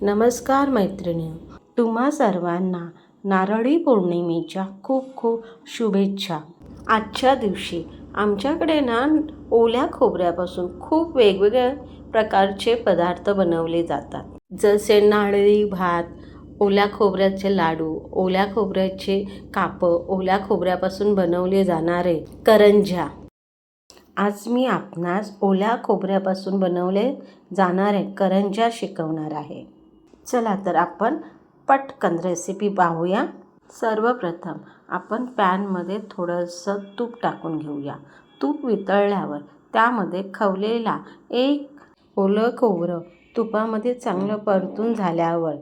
नमस्कार मैत्रिणींनो, तुम्हा सर्वांना नारळी पौर्णिमेच्या खूप खूप शुभेच्छा. आजच्या दिवशी आमच्याकडे ओल्या खोबऱ्यापासून खूप वेगवेगळ्या प्रकारचे पदार्थ बनवले जातात. जसे नारळी भात, ओल्या खोबऱ्याचे लाडू, ओल्या खोबऱ्याचे कापं, ओल्या खोबऱ्यापासून बनवले जाणारे करंज्या. आज मी आपणास ओल्या खोबऱ्यापासून बनवले जाणारे करंज्या शिकवणार आहे. चला तर आपण पटकन रेसिपी पाहूया. सर्वप्रथम आपण पॅनमध्ये थोडंसं तूप टाकून घेऊया. तूप वितळल्यावर त्यामध्ये खवलेला एक ओलं खोबरं तुपामध्ये चांगलं परतून झाल्यावर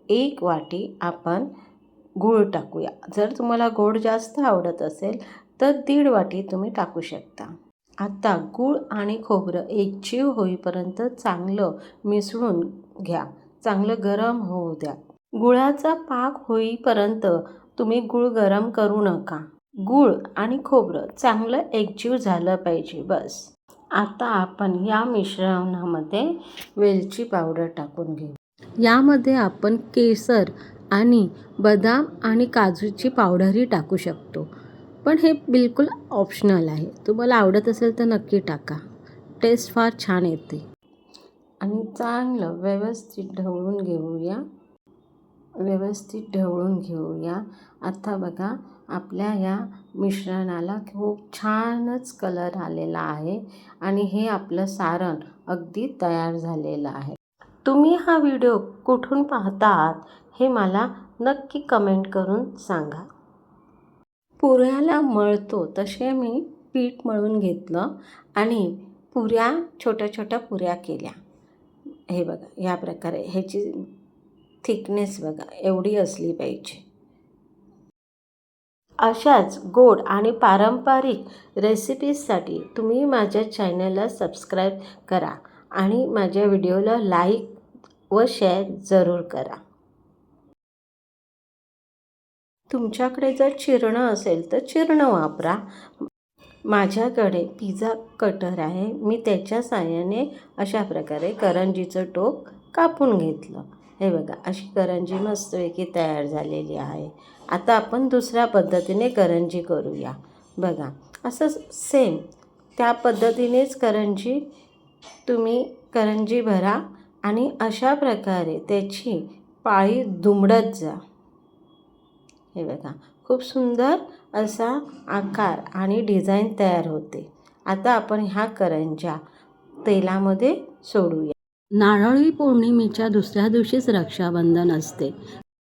1 वाटी आपण गूळ टाकूया. जर तुम्हाला गोड जास्त आवडत असेल तर 1.5 वाटी तुम्ही टाकू शकता. आता गूळ आणि खोबरं एकजीव होईपर्यंत चांगलं मिसळून घ्या. चांगलं गरम होऊ द्या. गुळाचा पाक होईपर्यंत तुम्ही गूळ गरम करू नका. गूळ आणि खोबरं चांगलं एकजीव झालं पाहिजे बस. आता आपण या मिश्रणामध्ये वेलची पावडर टाकून घेऊ. यामध्ये आपण केसर आणि बदाम आणि काजूची पावडरही टाकू शकतो, पण हे बिलकुल ऑप्शनल आहे. तुम्हाला आवडत असेल तर नक्की टाका. टेस्ट फार छान येते. आणि चांगलं व्यवस्थित ढवळून घेऊया. आता बघा आपल्या या मिश्रणाला खूप छानच कलर आलेला आहे आणि हे आपलं सारण अगदी तयार झालेलं आहे. तुम्ही हा व्हिडिओ कुठून पाहता आहात हे मला नक्की कमेंट करून सांगा. पुऱ्याला मळतो तसे मी पीठ मळून घेतलं आणि पुऱ्या छोट्या छोट्या पुऱ्या केल्या. हे बघा या प्रकारे ह्याची थिकनेस बघा एवढी असली पाहिजे. अशाच गोड आणि पारंपरिक रेसिपीजसाठी तुम्ही माझ्या चॅनलला सबस्क्राईब करा आणि माझ्या व्हिडिओला लाईक व शेअर जरूर करा. तुमच्याकडे जर चिरणं असेल तर चिरणं वापरा. माझ्याकडे पिझ्झा कटर आहे. मी त्याच्या साहाय्याने अशा प्रकारे करंजीचं टोक कापून घेतलं. हे बघा अशी करंजी मस्तपैकी तयार झालेली आहे. आता आपण दुसऱ्या पद्धतीने करंजी करूया. बघा असं सेम त्या पद्धतीनेच तुम्ही करंजी भरा आणि अशा प्रकारे त्याची पाळी दुमडत जा. हे बघा खूप सुंदर असा आकार आणि डिझाईन तयार होते. आता आपण ह्या करंज्या तेलामध्ये सोडूया. नारळी पौर्णिमेच्या दुसऱ्या दिवशीच रक्षाबंधन असते,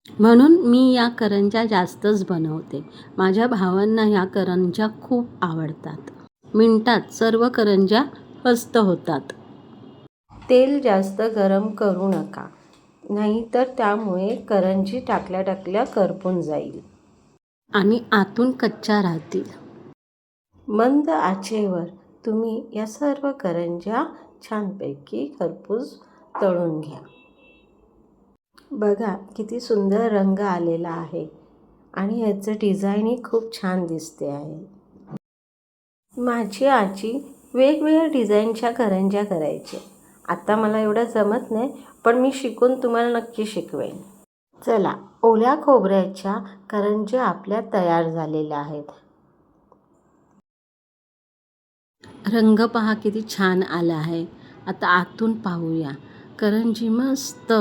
म्हणून मी या करंज्या जास्तच बनवते. माझ्या भावांना ह्या करंज्या खूप आवडतात. मिनिटात सर्व करंज्या मस्त होतात. तेल जास्त गरम करू नका, नाहीतर त्यामुळे करंजी टाकल्या करपून जाईल आणि आतून कच्च्या राहतील. मंद आचेवर तुम्ही या सर्व करंज्या छानपैकी खरपूस तळून घ्या. बघा किती सुंदर रंग आलेला आहे आणि याचं डिझाईनही खूप छान दिसते आहे. माझी आजी वेगवेगळ्या डिझाईनच्या करंज्या करायची. आता मला एवढं जमत नाही, पण मी शिकून तुम्हाला नक्की शिकवेन. चला ओल्या खोबऱ्याच्या करंज्या आपल्या तयार झालेल्या आहेत. रंग पहा किती छान आला आहे. आता आतून पाहूया. करंजी मस्त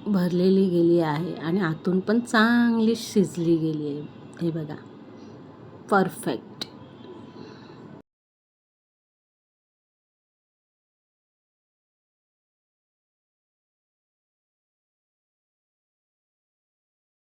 भरलेली गेली आहे आणि आतून पण चांगली शिजली गेली आहे. हे बघा परफेक्ट.